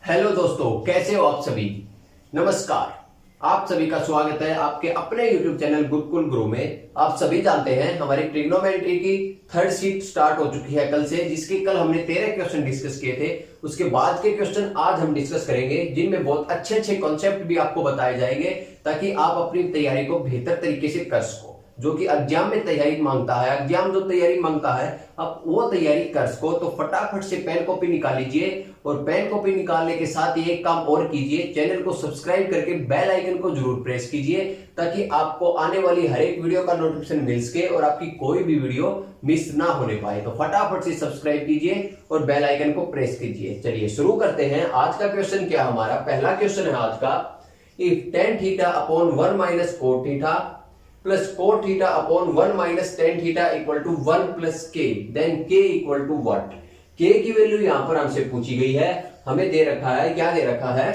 Hello दोस्तों, कैसे हो आप सभी। नमस्कार, आप सभी का स्वागत है आपके अपने YouTube चैनल गुरुकुल गुरु में। आप सभी जानते हैं हमारी ट्रिग्नोमेट्री की थर्ड शीट स्टार्ट हो चुकी है कल से, जिसके कल हमने 13 क्वेश्चन डिस्कस किए थे। उसके बाद के क्वेश्चन आज हम डिस्कस करेंगे, जिनमें बहुत अच्छे अच्छे कॉन्सेप्ट भी आपको बताए जाएंगे, ताकि आप अपनी तैयारी को बेहतर तरीके से कर सको। जो कि एग्जाम में तैयारी मांगता है, एग्जाम जो तैयारी मांगता है, अब वो तैयारी कर सको तो फटाफट से पेन कॉपी निकाल लीजिए। और पेन कॉपी निकालने के साथ ये एक काम और कीजिए, चैनल को सब्सक्राइब करके बेल आइकन को जरूर प्रेस कीजिए, ताकि आपको आने वाली हर एक वीडियो का नोटिफिकेशन मिल सके और आपकी कोई भी वीडियो मिस ना होने पाए। तो फटाफट से सब्सक्राइब कीजिए और बेल आइकन को प्रेस कीजिए। चलिए शुरू करते हैं। आज का क्वेश्चन क्या हमारा पहला क्वेश्चन है आज का, if tan theta upon 1 minus cot theta plus cot theta upon 1 minus tan theta equal to 1 plus K, then K equal to what. K की वैल्यू यहां पर हमसे पूछी गई है, हमें दे रखा है, क्या दे रखा है,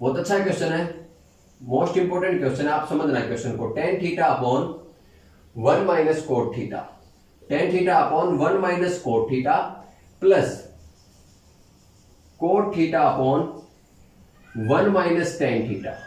बहुत अच्छा क्वेश्चन है, मोस्ट इंपोर्टेंट क्वेश्चन है, आप समझना क्वेश्चन को। tan theta upon 1 minus cot theta, tan theta upon 1 minus cot theta plus cot theta upon 1 minus tan theta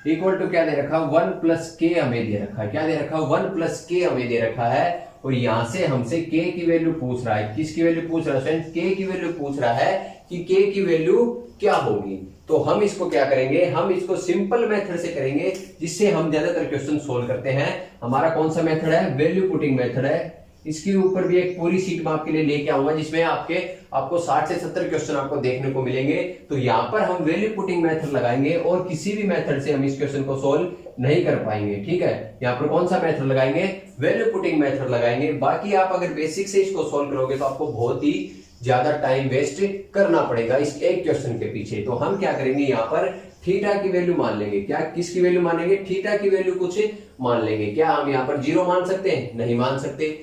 equal to क्या दे रखा, 1 प्लस के हमें दे रखा है। क्या दे रखा, 1 प्लस के हमें दे रखा है। और यहां से हमसे के की वैल्यू पूछ रहा है। किसकी वैल्यू पूछ रहा है? के की वैल्यू पूछ रहा है कि के की वैल्यू क्या होगी। तो हम इसको क्या करेंगे, हम इसको सिंपल मेथड से करेंगे, जिससे हम ज्यादातर क्वेश्चन सोल्व करते हैं। हमारा कौन सा मेथड है? वैल्यू पुटिंग मेथड है। इसके ऊपर भी एक पूरी शीट में आपके लिए लेके आऊंगा, जिसमें आपको 60 से 70 क्वेश्चन आपको देखने को मिलेंगे। तो यहां पर हम वैल्यू पुटिंग मेथड लगाएंगे और किसी भी मेथड से हम इस क्वेश्चन को सोल्व नहीं कर पाएंगे। ठीक है, यहां पर कौन सा मेथड लगाएंगे? वैल्यू पुटिंग मेथड लगाएंगे। बाकी आप अगर बेसिक से इसको सोल्व करोगे तो आपको बहुत ही ज्यादा टाइम वेस्ट करना पड़ेगा इस एक क्वेश्चन के पीछे। तो हम क्या करेंगे, यहां पर थीटा की वैल्यू मान लेंगे। क्या, किसकी वैल्यू मानेंगे? थीटा की वैल्यू कुछ मान लेंगे। क्या हम यहां पर 0 मान सकते हैं? नहीं मान सकते।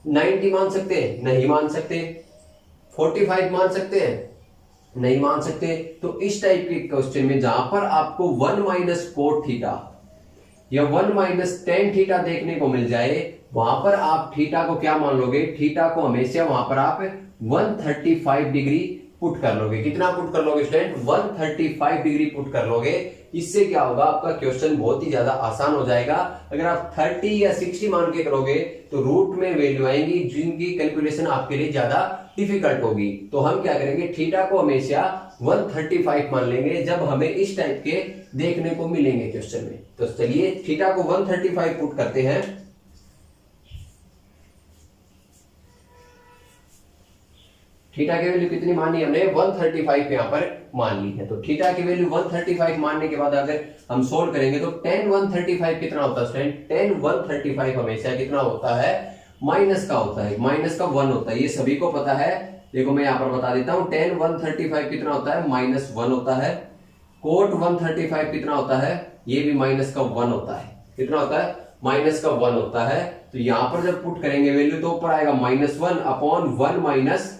90 मान सकते हैं? नहीं मान सकते। 45 मान सकते हैं? नहीं मान सकते। तो इस टाइप के क्वेश्चन में जहां पर आपको 1 माइनस कोट थीटा या 1 माइनस tan थीटा देखने को मिल जाए, वहां पर आप थीटा को क्या मान लोगे? थीटा को हमेशा वहां पर आप 135 डिग्री पुट कर लोगे। कितना पुट कर लोगे स्टूडेंट? 135 डिग्री पुट कर लोगे। इससे क्या होगा, आपका क्वेश्चन बहुत ही ज्यादा आसान हो जाएगा। अगर आप 30 या 60 मान के करोगे तो रूट में वैल्यू आएंगी, जिनकी कैलकुलेशन आपके लिए ज्यादा डिफिकल्ट होगी। तो हम क्या करेंगे, थीटा को हमेशा 135 मान लेंगे जब हमें इस टाइप के देखने को मिलेंगे क्वेश्चन में। तो चलिए थीटा को 135 पुट करते हैं। थीटा की वैल्यू कितनी मानी हमने? 135 यहां पर मान ली है। तो थीटा की वैल्यू 135 मानने के बाद अगर हम सोल्व करेंगे तो tan 135 कितना होता है? tan 135 हमेशा कितना होता है? माइनस का होता है, माइनस का 1 होता है। ये सभी को पता है। देखो मैं यहां पर बता देता हूं, tan 135 कितना होता है? -1 होता है। कोट 135 कितना होता है? ये भी माइनस का 1 होता है। कितना होता है? माइनस का 1 होता है। तो यहां पर जब पुट करेंगे वैल्यू तो ऊपर आएगा -1 upon 1 minus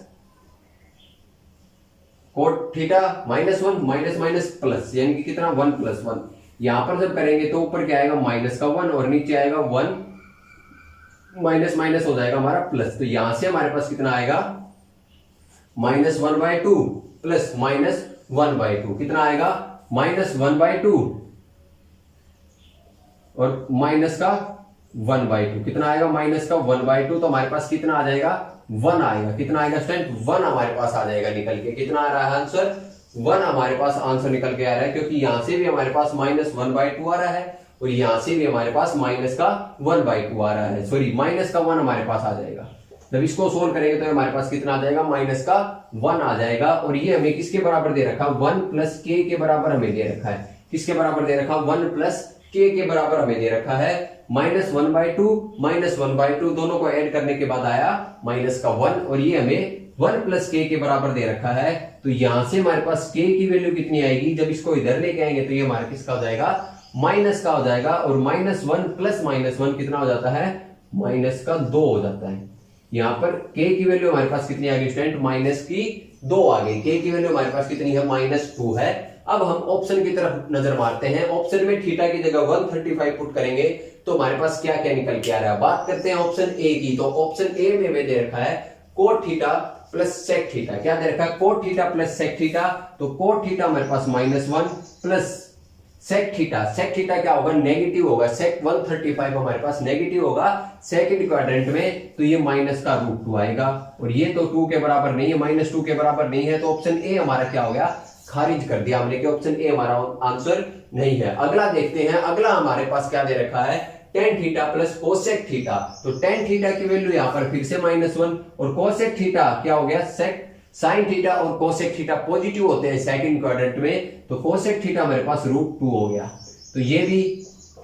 cot theta -1 minus minus plus, यानी कि कितना? 1 प्लस 1। यहां पर जब करेंगे तो ऊपर क्या आएगा? माइनस का 1 और नीचे आएगा 1, माइनस माइनस हो जाएगा हमारा प्लस। तो यहां से हमारे पास कितना आएगा? -1/2 प्लस -1/2 कितना आएगा? -1/2 और माइनस का 1/2 कितना आएगा? माइनस का 1/2। तो हमारे पास कितना आ जाएगा? 1 आएगा। कितना आएगा स्टूडेंट? 1 हमारे पास आ जाएगा निकल के। कितना आ रहा है आंसर? 1 हमारे पास आंसर निकल के आ रहा है, क्योंकि यहां से भी हमारे पास -1/2 आ रहा है और यहां से भी हमारे पास माइनस का 1/2 आ रहा है। सॉरी, माइनस का 1 हमारे पास आ जाएगा। जब इसको सोल्व करेंगे तो हमारे पास कितना आ जाएगा? माइनस का 1 आ जाएगा। और ये हमें किसके बराबर दे रखा? 1 प्लस के के बराबर हमें दे रखा है। किसके बराबर दे रखा? 1 प्लस के बराबर हमें दे रखा है। -1/2 दोनों को ऐड करने के बाद आया माइनस का 1 और ये हमें 1 प्लस के बराबर दे रखा है। तो यहां से हमारे पास के की वैल्यू कितनी आएगी? जब इसको इधर लेके आएंगे तो ये हमारा किसका हो जाएगा? माइनस का हो जाएगा। और -1 प्लस -1 कितना हो जाता है? माइनस का 2 हो जाता है। यहां पर के की वैल्यू हमारे पास कितनी आ गई स्टूडेंट? माइनस की 2 आ गई। के की वैल्यू हमारे पास कितनी है? -2 है। अब हम ऑप्शन की तरफ नजर मारते हैं। ऑप्शन में थीटा की जगह 135 पुट करेंगे तो हमारे पास क्या क्या निकल के आ रहा है। बात करते हैं ऑप्शन ए की। तो ऑप्शन ए में हमें दे रखा है cot theta plus sec theta, क्या दे रखा है cot theta plus sec theta, तो कोट थीटा हमारे पास -1 प्लस सेक थीटा क्या होगा नेगेटिव होगा, सेक 135 हमारे पास नेगेटिव होगा सेकंड क्वाड्रेंट में, तो ये माइनस का √2 आएगा, और ये तो 2 के बराबर नहीं है, -2 के बराबर नहीं है, तो ऑप्शन ए हमारा क्या हो गया खारिज कर दिया हमने कि ऑप्शन ए हमारा आंसर नहीं है। अगला देखते हैं, अगला हमारे पास क्या दे रखा है tan theta plus cosec theta, तो टेन थीटा की वैल्यू यहां पर फिर से -1 और कोसेक थीटा क्या हो गया सेक साइन थीटा और कोसेक थीटा पॉजिटिव होते हैं सेकंड क्वाड्रेंट में, तो कोसेक थीटा हमारे पास √2 हो गया, तो ये भी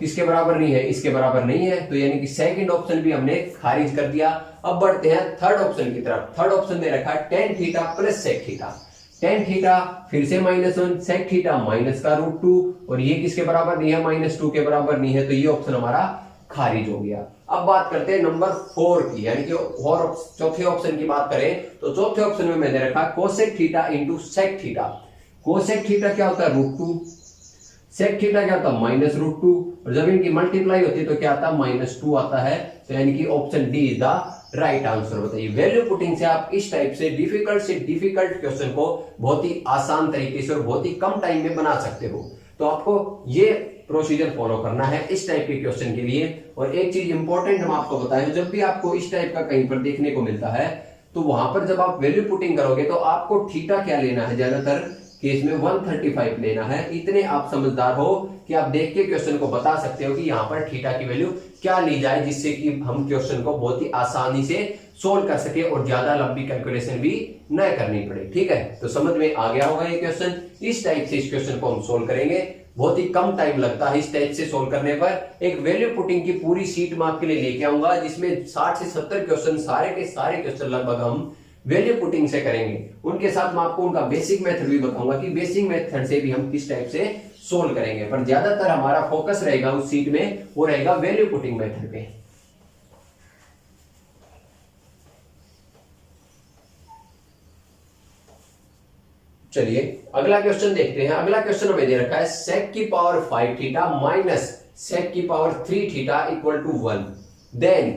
किसके बराबर नहीं है इसके बराबर नहीं है, तो यानी कि सेकंड ऑप्शन भी हमने खारिज कर दिया। अब बढ़ते हैं थर्ड ऑप्शन की तरफ। थर्ड ऑप्शन दे रखा है tan theta plus sec theta, tan theta फिर से -1 सेक थीटा माइनस का √2, और ये किसके बराबर नहीं है -2 के बराबर नहीं है, तो ये ऑप्शन हमारा खारिज हो गया। अब बात करते हैं नंबर 4 की, यानी कि और चौथे ऑप्शन की बात करें तो चौथे ऑप्शन में मैंने रखा cosec theta into sec theta. Cosec theta क्या होता है √2, सेक थीटा क्या होता है -√2, और जब इनकी मल्टीप्लाई होती है तो क्या आता है -2 आता है, तो यानी कि option D is the right answer. बताइए वैल्यू पुटिंग से आप इस टाइप से डिफिकल्ट क्वेश्चन को बहुत ही आसान तरीके से और बहुत ही कम टाइम में बना सकते हो, तो आपको ये प्रोसीजर फॉलो करना है इस टाइप के क्वेश्चन के लिए। और एक चीज इंपॉर्टेंट हम आपको बताएं, जब भी आपको इस टाइप का कहीं पर देखने को मिलता है तो वहां पर जब आप वैल्यू पुटिंग करोगे तो आपको थीटा क्या लेना है, ज्यादातर केस में 135 लेना है। इतने आप समझदार हो कि आप देख के क्वेश्चन को बता सकते हो कि यहाँ पर थीटा की वैल्यू क्या ली जाए, जिससे कि हम क्वेश्चन को बहुत ही आसानी से सोल्व कर सके और ज्यादा लंबी कैलकुलेशन भी न करनी पड़े। ठीक है, तो समझ में आ गया होगा ये क्वेश्चन। इस टाइप से इस क्वेश्चन को हम सोल्व करेंगे, बहुत ही कम टाइम लगता है इस टाइप से सोल्व करने पर। एक वैल्यू पुटिंग की पूरी शीट मैं आपके लिए लेके आऊंगा जिसमें 60 से 70 क्वेश्चन, सारे के सारे क्वेश्चन लगभग हम वैल्यू पुटिंग से करेंगे। उनके साथ मैं आपको उनका बेसिक मेथड भी बताऊंगा कि बेसिक मेथड से भी हम किस टाइप से सोल्व करेंगे, पर ज्यादातर हमारा फोकस रहेगा उस शीट में, वो रहेगा वैल्यू पुटिंग मेथड पे। चलिए अगला क्वेश्चन देखते हैं। अगला क्वेश्चन हमें दे रखा है सेक की पावर 5 थीटा माइनस सेक की power 3 theta equal to 1, then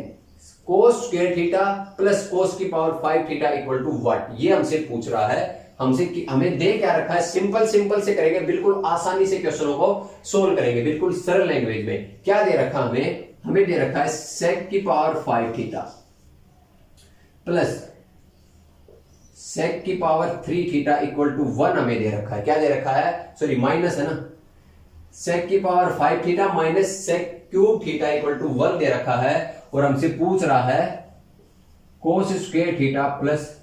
cos square theta plus cos की power 5 theta equal to what. ये हमसे पूछ रहा है, हमें दे क्या रखा है, सिंपल से करेंगे, बिल्कुल आसानी से क्वेश्चनों को सोल्व करेंगे, बिल्कुल सरल लैंग्वेज में। क्या दे रखा हमें दे रखा है सेक की पावर 5 थीटा प्लस सेक की पावर 3 थीटा इक्वल टू 1 हमें दे रखा है। क्या दे रखा है, सॉरी माइनस है ना, सेक की power 5 theta minus sec cube theta equal to 1 दे रखा है, और हमसे पूछ रहा है cos square theta plus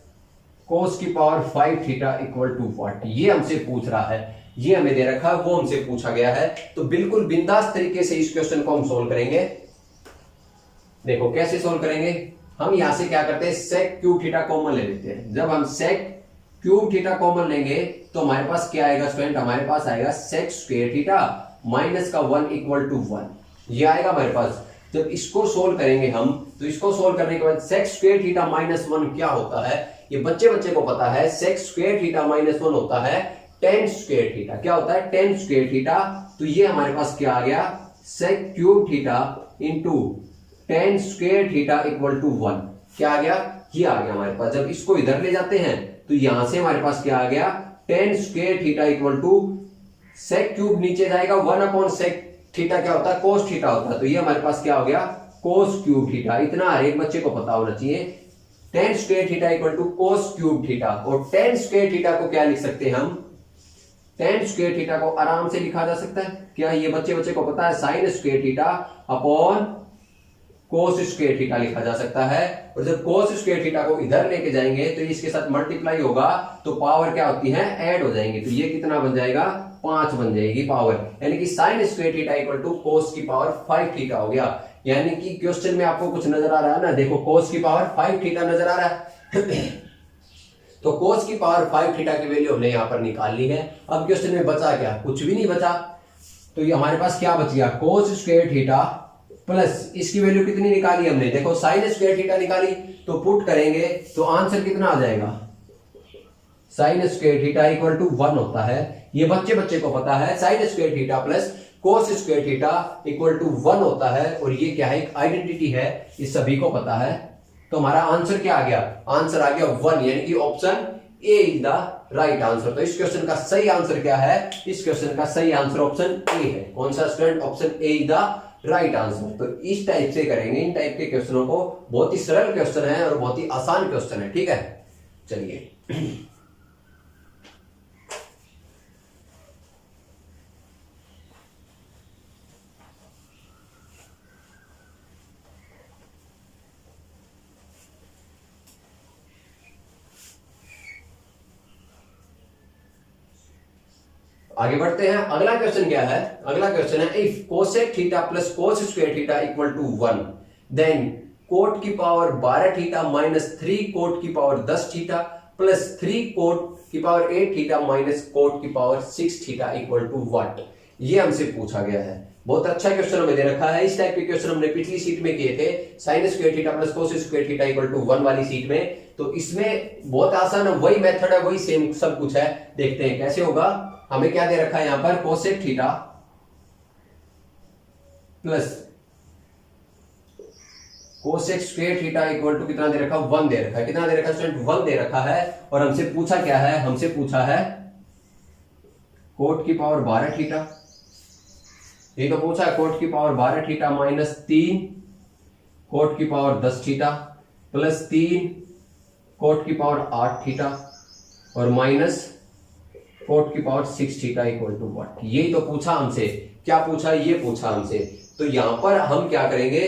cos की power 5 theta equal to what. ये हमसे पूछ रहा है, ये हमें दे रखा है, वो हमसे पूछा गया है। तो बिल्कुल बिंदास तरीके से इस क्वेश्चन को हम सोल्व करेंगे। देखो कैसे सोल्व करेंगे, हम यहां से क्या करते हैं सेक क्यूब थीटा कॉमन ले लेते हैं। जब हम सेक क्यूब थीटा कॉमन लेंगे तो हमारे पास क्या आएगा स्टूडेंट, हमारे पास आएगा सेक स्क्वायर थीटा माइनस का 1 इक्वल टू 1, ये आएगा हमारे पास। जब इसको सोल्व करेंगे हम, तो इसको सोल्व करने के बाद सेक स्क्वायर थीटा माइनस 1 क्या होता है, ये बच्चे को पता है। सेक स्क्वायर थीटा माइनस 1 होता है टेन स्क्वायर थीटा। क्या होता है टेन स्क्वायर थीटा, तो ये हमारे पास क्या आ गया sec cube theta into tan square theta equal to 1। क्या आ गया, ये आ गया हमारे पास। जब इसको इधर ले जाते हैं तो यहां से हमारे पास क्या आ गया tan square theta equal to sec cube नीचे जाएगा 1 अपॉन सेक थीटा क्या होता है कोस थीटा होता है, तो ये हमारे पास क्या हो गया कोस क्यूब थीटा। इतना हर एक बच्चे को पता होना चाहिए, tan square theta equal to cos cube theta. और टेन स्क्वायर थीटा को क्या लिख सकते हैं हम, टेन स्क्वायर थीटा को आराम से लिखा जा सकता है, क्या ये बच्चे को पता है, साइन स्क्वायर थीटा अपॉन कोस स्क्वायर थीटा लिखा जा सकता है। और जब कोस स्क्वायर थीटा को इधर लेके जाएंगे तो इसके साथ मल्टीप्लाई होगा तो पावर क्या होती है ऐड हो जाएंगे, तो ये कितना बन जाएगा 5 बन जाएगी पावर, यानी कि sine square theta equal to cos की पावर 5 थीटा हो गया। यानी कि क्वेश्चन में आपको कुछ नजर आ रहा है ना, देखो कोस की पावर 5 थीटा नजर आ रहा है तो कोस की पावर 5 थीटा की वैल्यू हमने यहां पर निकाल ली है। अब क्वेश्चन में बचा क्या, कुछ भी नहीं बचा, तो ये हमारे पास क्या बच गया कोस स्क्वायर थीटा प्लस इसकी वैल्यू कितनी निकाली हमने, देखो साइन स्क्वायर थीटा निकाली, तो पुट करेंगे तो आंसर कितना आ जाएगा sin square theta equal to 1 होता है। ये बच्चे को पता है, sin square theta plus cos square theta equal to 1 होता है। और ये क्या है एक आइडेंटिटी है, ये सभी को पता है। तो हमारा आंसर क्या आ गया, आंसर आ गया 1, यानी कि option A is the right answer. तो इस क्वेश्चन का सही आंसर क्या है, इस क्वेश्चन का सही आंसर ऑप्शन ए है। कौन सा student, option A is the right answer. तो इस टाइप से करेंगे, इन टाइप के क्वेश्चनों को, बहुत ही सरल क्वेश्चन है और बहुत ही आसान क्वेश्चन है, ठीक है। चलिए आगे बढ़ते हैं। अगला क्वेश्चन क्या है, अगला क्वेश्चन है if cosec theta plus cos square theta equal to 1 then cot की पावर 12 थीटा माइनस 3 कोट की पावर 10 थीटा प्लस 3 कोट की पावर 8 थीटा माइनस कोट की power 6 theta equal to what. ये हमसे पूछा गया है। बहुत अच्छा क्वेश्चन हमें दे रखा है। इस टाइप के क्वेश्चन हमने पिछली सीट में किए थे, sin square theta plus cos square theta equal to 1 वाली सीट में। तो इसमें बहुत आसान है, वही मेथड है, वही सेम सब कुछ है। देखते हैं कैसे होगा। हमें क्या दे रखा है यहां पर, cosec theta plus cosec square theta equal to कितना दे रखा है, 1 दे रखा है। कितना दे रखा है स्टूडेंट, 1 दे रखा है। और हमसे पूछा क्या है, हमसे पूछा है कोट की पावर 12 थीटा, ये तो पूछा है कोट की पावर 12 थीटा माइनस 3 कोट की पावर 10 थीटा प्लस 3 कोट की पावर 8 थीटा और माइनस कोट की power 6 theta equal to what. यही तो पूछा हमसे। क्या पूछा, ये पूछा हमसे। तो यहां पर हम क्या करेंगे,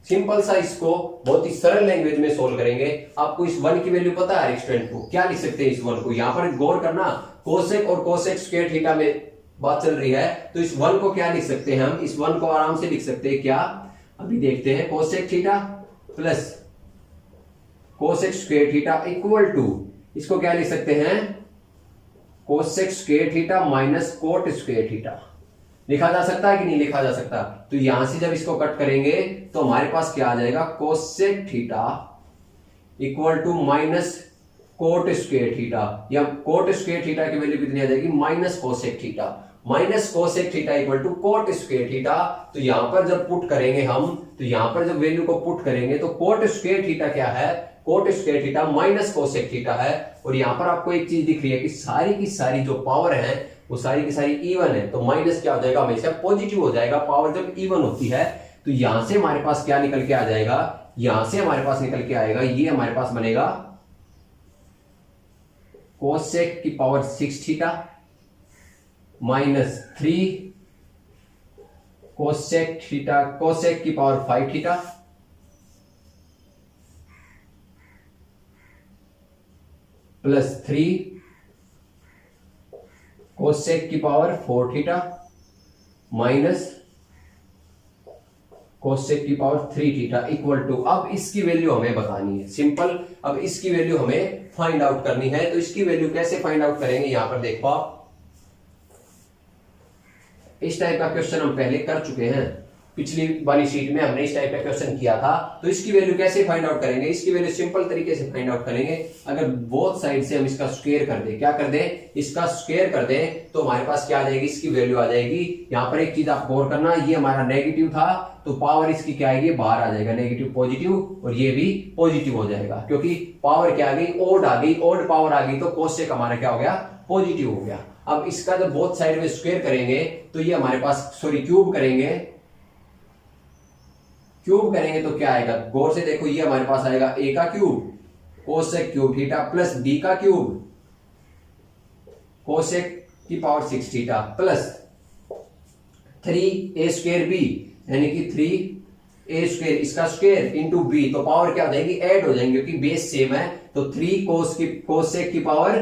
सिंपल सा इसको बहुत ही सरल लैंग्वेज में सोल्व करेंगे। आपको इस 1 की वैल्यू पता है, स्टूडेंट को क्या लिख सकते हैं इस 1 को, यहां पर गौर करना। कोसेक और कोसेक स्क्वायर थीटा में बात चल रही है, तो इस 1 को क्या लिख सकते हैं हम, इस 1 को आराम से लिख सकते हैं क्या, अभी देखते हैं। Cosec theta plus cosec square theta equal to, इसको क्या लिख सकते हैं, cosec square theta minus cot square theta. लिखा जा सकता है कि नहीं लिखा जा सकता। तो यहां से जब इसको कट करेंगे तो हमारे पास क्या आ जाएगा, cosec theta equal to minus cot square theta, या कोट स्क्वायर थीटा की वैल्यू कितनी आ जाएगी, minus cosec theta. Minus cosec theta equal to cot square theta. तो यहां पर जब पुट करेंगे हम, तो यहां पर जब वैल्यू को पुट करेंगे तो कोट स्क्वायर थीटा क्या है, cot square theta minus cosec theta है। और यहां पर आपको एक चीज दिख रही है कि सारी की सारी जो पावर है वो सारी की सारी इवन है। तो माइनस क्या हो जाएगा, हमेशा पॉजिटिव हो जाएगा पावर जब इवन होती है। तो यहां से हमारे पास क्या निकल के आ जाएगा, यहां से हमारे पास निकल के आएगा, ये हमारे पास बनेगा कोसेक की power 6 theta minus 3 cosec theta, cosec की पावर 5 थीटा प्लस 3 कोसेक की पावर 4 थीटा माइनस कोसेक की पावर 3 थीटा इक्वल टू, अब इसकी वैल्यू हमें बतानी है, सिंपल। अब इसकी वैल्यू हमें फाइंड आउट करनी है। तो इसकी वैल्यू कैसे फाइंड आउट करेंगे, यहां पर देखो आप, इस टाइप का क्वेश्चन हम पहले कर चुके हैं, पिछली वाली शीट में हमने इस टाइप का क्वेश्चन किया था। तो इसकी वैल्यू कैसे फाइंड आउट करेंगे, इसकी वैल्यू सिंपल तरीके से फाइंड आउट करेंगे। अगर बोथ साइड से हम इसका स्क्वायर कर दें, क्या कर दें, इसका स्क्वायर कर दें, तो हमारे पास क्या आ जाएगी, इसकी वैल्यू आ जाएगी। यहां पर एक चीज आप गौर करना, ये हमारा नेगेटिव था तो पावर इसकी क्या आएगी, बाहर आ जाएगा, नेगेटिव पॉजिटिव, और ये भी पॉजिटिव हो जाएगा क्योंकि पावर क्या आ गई, ओड आ गई, ओड पावर आ गई। तो कोसेक हमारा क्या हो गया, पॉजिटिव हो गया। अब इसका जब बोथ साइड में स्क्वायर करेंगे तो ये हमारे पास, सॉरी क्यूब करेंगे, क्यूब करेंगे तो क्या आएगा, गौर से देखो, ये हमारे पास आएगा a का cube cosec cube theta plus b का क्यूब कोसेक की power 6 theta plus 3a square b, यानी कि 3a स्क्वायर, इसका स्क्वायर इंटू b। तो पावर क्या हो जाएगी, ऐड हो जाएंगे क्योंकि बेस सेम है। तो 3 कोसेक की पावर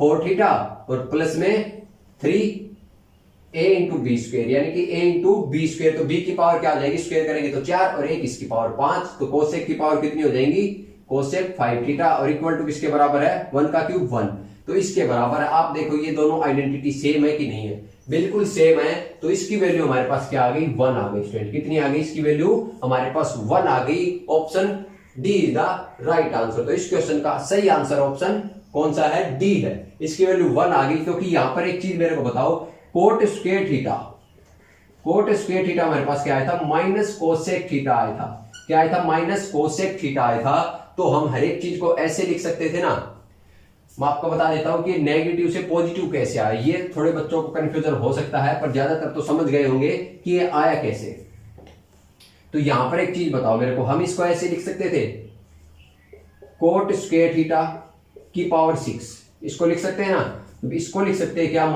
4 थीटा और प्लस में 3a इंटू बी स्क्वायर, यानी कि a इंटू बी स्क्वायर। तो b की पावर क्या हो जाएगी, स्क्वायर करेंगे तो 4 और 1 इसकी पावर 5। तो कोसेक की पावर कितनी हो जाएगी, कोसेक 5 थीटा और इक्वल टू किसके बराबर है, 1 का क्यूब 1। तो इसके बराबर है। आप देखो ये दोनों आइडेंटिटी सेम है कि नहीं है, बिल्कुल सेम है। तो इसकी वैल्यू हमारे पास क्या आ गई, 1 आ गई। स्टूडेंट कितनी आ गई, इसकी वैल्यू हमारे पास 1 आ गई। Option D is the right answer. तो इस क्वेश्चन का सही आंसर ऑप्शन कौन सा है, डी है। इसकी वैल्यू 1 आ गई क्योंकि यहां पर एक चीज मेरे को बताओ, coat square theta, coat square theta हमारे पास क्या आया था, माइनस कोसेक थीटा आया था। क्या आया था, माइनस कोसेक थीटा आया था। तो हम हर एक चीज को ऐसे लिख सकते थे ना। मैं आपको बता देता हूं कि नेगेटिव से पॉजिटिव कैसे आया, ये थोड़े बच्चों को कंफ्यूजन हो सकता है, पर ज्यादातर तो समझ गए होंगे कि ये आया कैसे। तो यहां पर एक चीज बताओ मेरे को, हम इसको ऐसे लिख सकते थे कोट स्क्वायर थीटा की पावर 6, इसको लिख सकते हैं ना। तो इसको लिख सकते हैं क्या,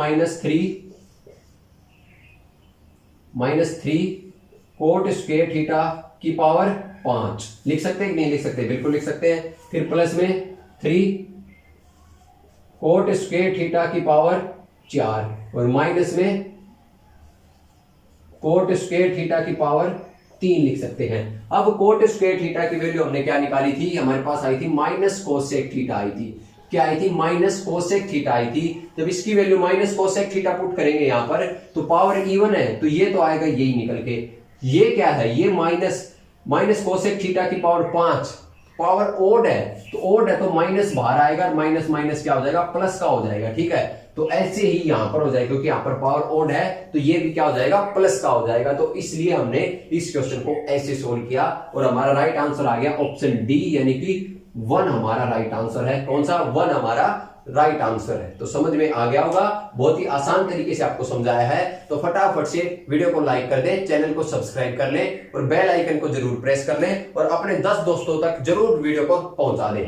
-3 कोट स्क्वायर थीटा की पावर 5 लिख सकते हैं कि नहीं लिख सकते, बिल्कुल लिख सकते हैं। फिर प्लस में 3 कोट स्क्वायर थीटा की पावर 4 और माइनस में कोट स्क्वायर थीटा की पावर 3 लिख सकते हैं। अब कोट स्क्वायर थीटा की वैल्यू हमने क्या निकाली थी, हमारे पास आई थी माइनस कोसेक थीटा आई थी। क्या आई थी, माइनस कोसेक थीटा आई थी। जब इसकी value minus cosec theta put करेंगे यहां पर, तो पावर इवन है तो ये तो आएगा यही निकल के। ये क्या है, ये माइनस कोसेक थीटा की पावर 5, पावर ओड है तो ओड है तो माइनस बाहर आएगा, माइनस माइनस क्या हो जाएगा, प्लस का हो जाएगा। ठीक है, तो ऐसे ही यहां पर हो जाएगा, क्योंकि यहां पर पावर ओड है तो ये भी क्या हो जाएगा, प्लस का हो जाएगा। तो इसलिए हमने इस क्वेश्चन को ऐसे सोल्व किया और हमारा राइट आंसर आ गया ऑप्शन डी, यानी कि 1 हमारा राइट आंसर है। कौन सा, 1 हमारा राइट आंसर है। तो समझ में आ गया होगा, बहुत ही आसान तरीके से आपको समझाया है। तो फटाफट से वीडियो को लाइक कर दें, चैनल को सब्सक्राइब कर लें और बेल आइकन को जरूर प्रेस कर लें और अपने 10 दोस्तों तक जरूर वीडियो को पहुंचा दें।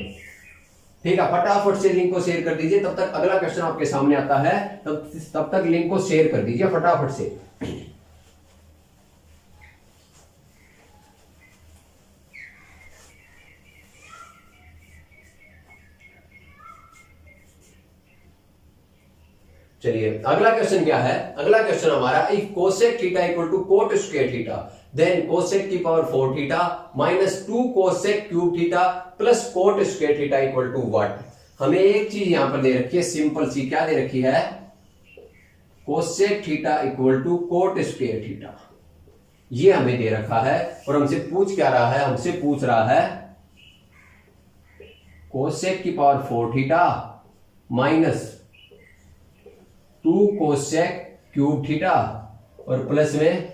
ठीक है, फटाफट से लिंक को शेयर कर दीजिए, तब तक अगला क्वेश्चन आपके सामने आता है, तब तक लिंक को शेयर कर दीजिए फटाफट से। चलिए अगला क्वेश्चन क्या है, अगला क्वेश्चन हमारा if cosec theta equal to cot square theta then cosec की power 4 theta minus 2 cosec cube theta plus cot square theta equal to what. हमें एक चीज यहां पर दे रखी है सिंपल सी, क्या दे रखी है, cosec theta equal to cot square theta, ये हमें दे रखा है। और हमसे पूछ क्या रहा है, हमसे पूछ रहा है कोसेक की power 4 theta minus 2 cosec cube theta और प्लस में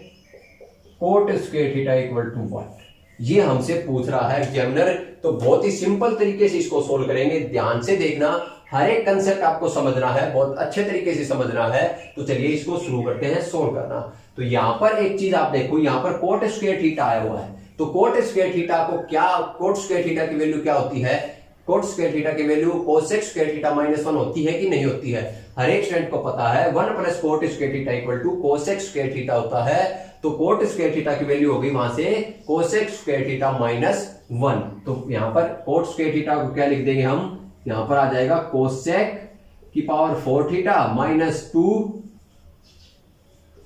cot square theta equal to what, ये हमसे पूछ रहा है एग्जामिनर। तो बहुत ही सिंपल तरीके से इसको सोल्व करेंगे, ध्यान से देखना, हर एक कंसेप्ट आपको समझना है, बहुत अच्छे तरीके से समझना है। तो चलिए इसको शुरू करते हैं सोल्व करना। तो यहां पर एक चीज आप देखो, यहां पर कोट स्क्वायर थीटा आया हुआ है, तो कोट स्क्वायर थीटा को क्या, कोट स्क्वायर थीटा की वैल्यू क्या होती है, कोट स्क्वायर थीटा की वैल्यू कोसेक स्क्वायर थीटा -1 होती है कि नहीं होती है। हर एक स्टूडेंट को पता है 1 plus cot square theta equal to cosec square theta होता है। तो कोट स्क्वायर थीटा की वैल्यू होगी वहां से कोसेक स्क्वायर थीटा -1। तो यहां पर कोट स्क्वायर थीटा को क्या लिख देंगे हम, यहां पर आ जाएगा कोसेक की power 4 theta -2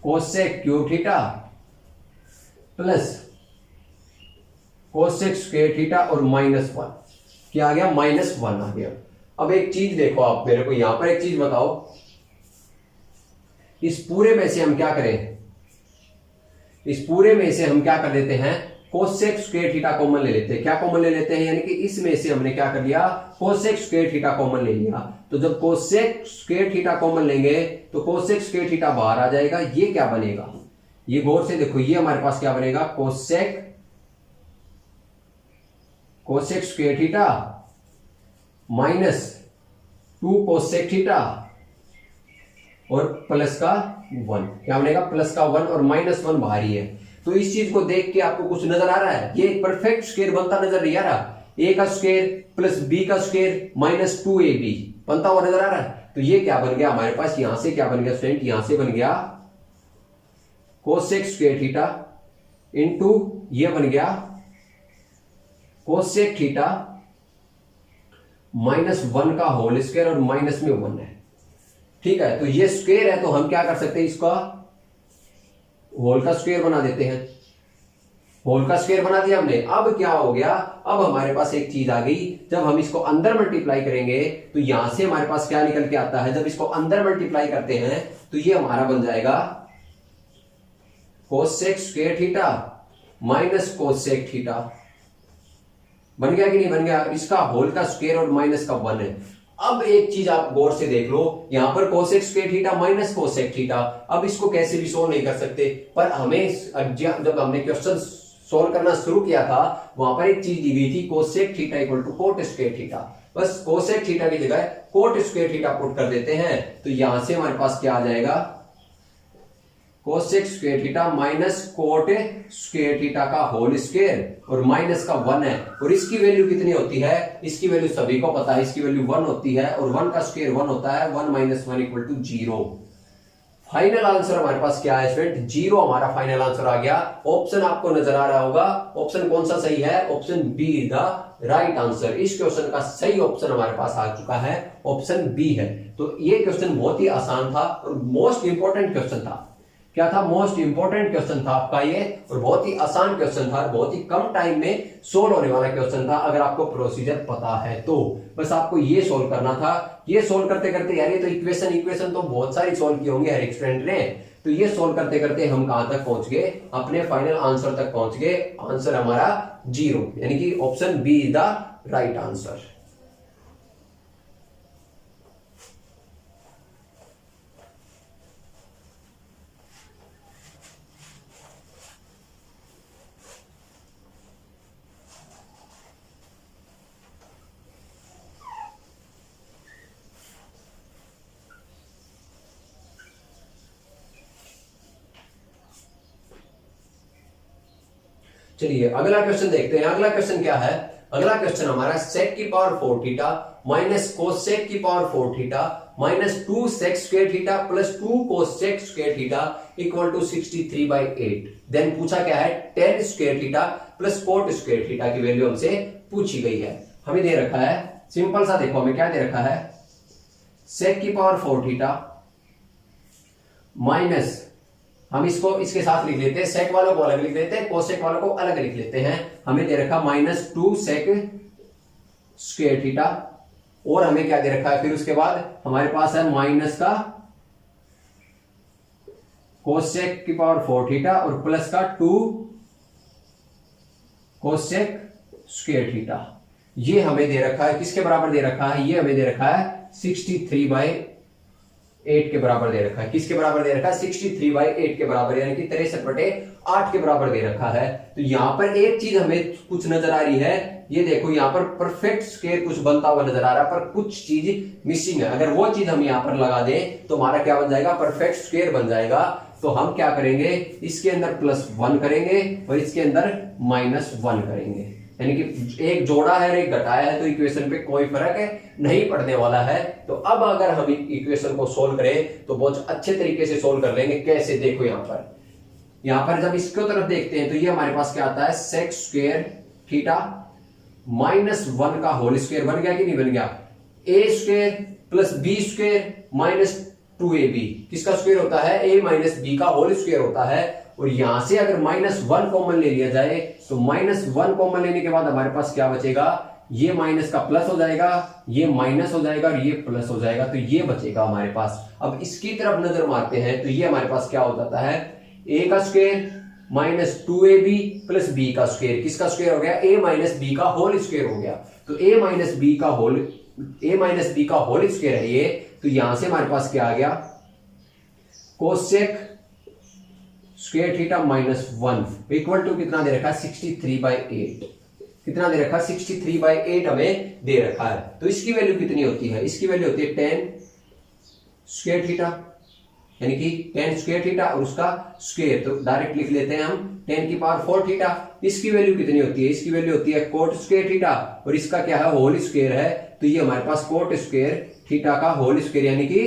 cosec cube theta plus cosec square theta और -1, क्या आ गया, -1 आ गया। अब एक चीज देखो आप मेरे को, यहां पर एक चीज बताओ, इस पूरे में से हम क्या करें, इस पूरे में से हम क्या कर लेते हैं, कोसेक स्क्वायर थीटा कॉमन ले लेते हैं। क्या कॉमन ले लेते हैं, यानी कि इसमें से हमने क्या कर लिया, कोसेक स्क्वायर थीटा कॉमन ले लिया। तो जब कोसेक स्क्वायर थीटा कॉमन लेंगे तो कोसेक स्क्वायर थीटा बाहर आ जाएगा, ये क्या बनेगा, ये गौर से देखो, ये हमारे पास क्या बनेगा, cosec square theta -2 cosec theta और प्लस का 1, क्या बनेगा, प्लस का 1 और -1 बाहर ही है। तो इस चीज को देख के आपको कुछ नजर आ रहा है, ये परफेक्ट स्क्वायर बनता नजर नहीं आ रहा, a का स्क्वायर प्लस b का स्क्वायर -2ab बनता हुआ नजर आ रहा है। तो ये क्या बन गया हमारे पास, यहां से क्या बन गया स्टूडेंट, यहां से बन गया कोसेक स्क्वायर थीटा इंटू ये बन गया कोसेक थीटा -1 का होल स्क्वायर और माइनस में 1 है। ठीक है, तो ये स्क्वायर है तो हम क्या कर सकते हैं, इसका होल का स्क्वायर बना देते हैं। होल का स्क्वायर बना दिया हमने। अब क्या हो गया, अब हमारे पास एक चीज आ गई, जब हम इसको अंदर मल्टीप्लाई करेंगे तो यहां से हमारे पास क्या निकल के आता है, जब इसको अंदर मल्टीप्लाई करते हैं तो ये हमारा बन जाएगा cosec square theta minus cosec theta. बन गया कि नहीं बन गया, इसका होल का स्क्वायर और माइनस का 1 है। अब एक चीज आप गौर से देख लो, यहां पर cosec square theta minus cosec theta, अब इसको कैसे भी सोल्व नहीं कर सकते, पर हमें जब हमने क्वेश्चन सोल्व करना शुरू किया था वहां पर एक चीज दी गई थी cosec theta equal to cot square theta. बस कोसेक थीटा की जगह कोट स्क्वायर थीटा पुट कर देते हैं तो यहां से हमारे पास क्या आ जाएगा cosec square theta minus cot square theta का होल स्क्वायर और माइनस का 1 है और इसकी वैल्यू कितनी होती है, इसकी वैल्यू सभी को पता है, इसकी वैल्यू 1 होती है और 1 का स्क्वायर 1 होता है, 1 minus 1 equal to 0। Final answer हमारे पास क्या है स्टूडेंट, 0 हमारा फाइनल आंसर आ गया। ऑप्शन आपको नजर आ रहा होगा, ऑप्शन कौन सा सही है, option B is the right answer. इस क्वेश्चन का सही ऑप्शन हमारे पास आ चुका है, ऑप्शन बी है। तो ये क्वेश्चन बहुत ही आसान था और मोस्ट इंपॉर्टेंट क्वेश्चन था। क्या था, मोस्ट इंपॉर्टेंट क्वेश्चन था आपका ये और बहुत ही आसान क्वेश्चन था, बहुत ही कम टाइम में सोल्व होने वाला क्वेश्चन था अगर आपको प्रोसीजर पता है तो। बस आपको ये सोल्व करना था। ये सोल्व करते करते यार ये तो इक्वेशन तो बहुत सारी सोल्व की होंगे हर एक स्टूडेंट ने, तो ये सोल्व करते करते हम कहां तक पहुंच गए, अपने फाइनल आंसर तक पहुंच गए। आंसर हमारा 0 यानी कि option B is the right answer. चलिए अगला क्वेश्चन देखते हैं। अगला क्वेश्चन क्या है, अगला क्वेश्चन हमारा सेक की पावर 4 थीटा माइनस कोसेक की power 4 theta minus 2 sec square theta plus 2 cosec square theta equal to 63/8। Then पूछा क्या है, tan square theta plus cot square theta की वैल्यू हमसे पूछी गई है। हमें दे रखा है सिंपल सा, देखो हमें क्या दे रखा है, सेक की पावर 4 थीटा माइनस, हम इसको इसके साथ लिख लेते हैं, सेक वालों को अलग लिख लेते हैं, कोसेक वालों को अलग लिख लेते हैं। हमें दे रखा माइनस 2 सेक स्क्वायर थीटा और हमें क्या दे रखा है, फिर उसके बाद हमारे पास है माइनस का कोसेक की पावर 4 थीटा और प्लस का 2 कोसेक स्क्वायर थीटा। ये हमें दे रखा है, किसके बराबर दे रखा है, ये हमें दे रखा है 63/8 के बराबर दे रखा है। किसके बराबर दे रखा है, 63/8 के बराबर यानी कि 63/8 के बराबर दे रखा है। तो यहां पर एक चीज हमें कुछ नजर आ रही है, ये देखो यहां पर परफेक्ट स्क्वायर कुछ बनता हुआ नजर आ रहा है पर कुछ चीज मिसिंग है। अगर वो चीज हम यहां पर लगा दें तो हमारा क्या बन जाएगा, परफेक्ट स्क्वायर बन जाएगा। तो हम क्या करेंगे, इसके अंदर +1 करेंगे और इसके अंदर -1 करेंगे, यानी कि एक जोड़ा है और एक घटाया है तो इक्वेशन पे कोई फर्क नहीं पड़ने वाला है। तो अब अगर हम इक्वेशन को सोल्व करें तो बहुत अच्छे तरीके से सोल्व कर लेंगे। कैसे, देखो यहां पर जब इसको तरफ देखते हैं तो ये हमारे पास क्या आता है, सेक स्क्वायर थीटा -1 का होल स्क्वायर बन गया कि नहीं बन गया, a square plus b square minus 2ab, किसका स्क्वायर होता है, a माइनस बी का होल स्क्वायर होता है। और यहां से अगर -1 कॉमन ले लिया जाए तो -1 कॉमन लेने के बाद हमारे पास क्या बचेगा, ये माइनस का प्लस हो जाएगा, ये माइनस हो जाएगा और ये प्लस हो जाएगा, तो ये बचेगा हमारे पास। अब इसकी तरफ नजर मारते हैं तो ये हमारे पास क्या हो जाता है, a का square minus 2ab plus b का स्क्वायर, किसका स्क्वायर हो गया, a माइनस बी का होल स्क्वायर हो गया। तो a माइनस बी का होल स्क्वायर है ये, तो यहां से हमारे पास क्या आ गया, cosec square theta -1 equal to कितना दे रखा है, 63/8। कितना दे रखा है, 63/8 हमें दे रखा है। तो इसकी वैल्यू कितनी होती है, इसकी वैल्यू होती है tan स्क्वायर थीटा, यानी कि tan स्क्वायर थीटा और उसका स्क्वायर, तो डायरेक्ट लिख लेते हैं हम tan की पावर 4 थीटा। इसकी वैल्यू कितनी होती है, इसकी वैल्यू होती है कोट स्क्वायर थीटा और इसका क्या है, होल स्क्वायर है। तो ये हमारे पास कोट स्क्वायर थीटा का होल स्क्वायर यानी कि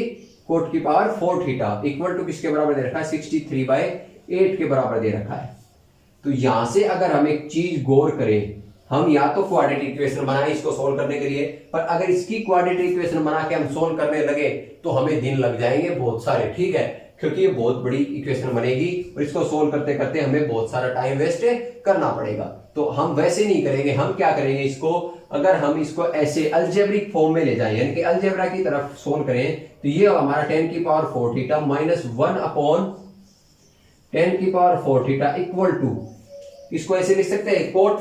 कोट की पावर 4 थीटा इक्वल टू किसके बराबर दे रखा है, 63/8 के बराबर दे रखा है। तो यहां से अगर हम एक चीज गौर करें, हम या तो क्वाड्रेटिक इक्वेशन बनाए इसको सोल्व करने के लिए, पर अगर इसकी क्वाड्रेटिक इक्वेशन बना के हम सोल्व करने लगे तो हमें दिन लग जाएंगे बहुत सारे, ठीक है, क्योंकि ये बहुत बड़ी इक्वेशन बनेगी और इसको सोल्व करते करते हमें बहुत सारा टाइम वेस्ट करना पड़ेगा। तो हम वैसे नहीं करेंगे, हम क्या करेंगे, इसको अगर हम इसको ऐसे अलजेब्रिक फॉर्म में ले जाएं यानी कि अलजेब्रा की तरफ सोल्व करें तो ये हमारा tan की पावर 4 थीटा -1 अपॉन tan की पावर 4 थीटा इक्वल टू, इसको ऐसे लिख सकते हैं, कोट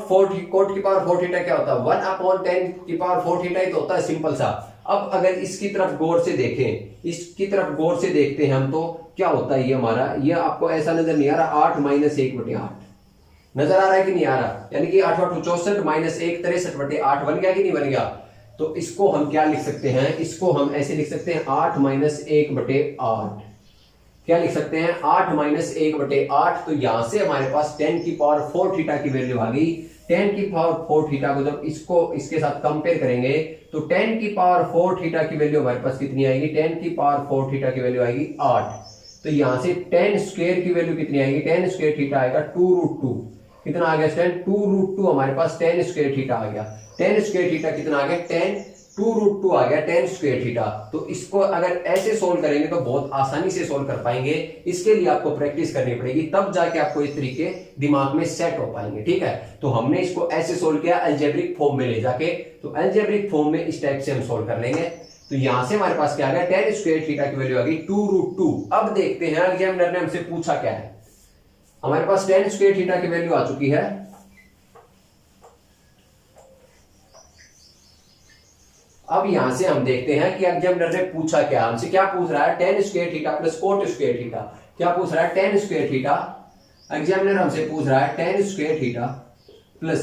की पावर 4 थीटा क्या होता है, 1 अपॉन tan की पावर 4 थीटा ही तो होता है, सिंपल सा। अब अगर इसकी तरफ गौर से देखें, इसकी तरफ गौर से देखते हैं हम तो क्या होता है, ये हमारा, ये आपको ऐसा नजर नहीं आ रहा, 8 - 1/8, नजर आ रहा है कि नहीं आ रहा? यानी कि 8 8 64 माइनस 1 63/8 बन गया कि नहीं बन गया? तो इसको हम क्या लिख सकते हैं? इसको हम ऐसे लिख सकते हैं 8 माइनस 1/8। क्या लिख सकते हैं? 8 माइनस 1/8। तो यहां से हमारे पास 10 की पावर 4 थीटा की वैल्यू आ गई। 10 की पावर 4 थीटा को जब इसको इसके साथ कंपेयर करेंगे तो 10 की पावर 4 थीटा की वैल्यू हमारे पास कितनी आएगी? 10 की पावर 4 थीटा की वैल्यू आएगी 8। तो यहां से 10 स्क्वायर की वैल्यू कितनी आएगी? 10 स्क्वायर थीटा आएगा 2√2। कितना आ गया स्टूडेंट? 2√2 हमारे पास 10 स्क्वायर थीटा आ गया। 10 स्क्वायर थीटा कितना आ गया? 2√2 आ गया 10 स्क्वायर थीटा। तो इसको अगर ऐसे सोल्व करेंगे तो बहुत आसानी से सोल्व कर पाएंगे। इसके लिए आपको प्रैक्टिस करनी पड़ेगी, तब जाके आपको ये तरीके दिमाग में सेट हो पाएंगे। ठीक है, तो हमने इसको ऐसे सोल्व किया अलजेब्रिक फॉर्म में ले जाके। तो अलजेब्रिक फॉर्म में इस टाइप से हम सोल्व कर लेंगे। तो यहां से हमारे पास क्या आ गया? 10 स्क्वायर थीटा की वैल्यू आ गई 2√2। अब देखते हैं एग्जामिनर ने हमसे पूछा क्या है। हमारे पास 10 स्क्वायर थीटा की वैल्यू आ चुकी है। अब यहां से हम देखते हैं कि एग्जामिनर ने पूछा क्या हमसे। क्या पूछ रहा है? 10 square theta plus cot square theta. क्या पूछ रहा है? 10 स्क्वायर थीटा। एग्जामिनर हमसे पूछ रहा है 10 square theta plus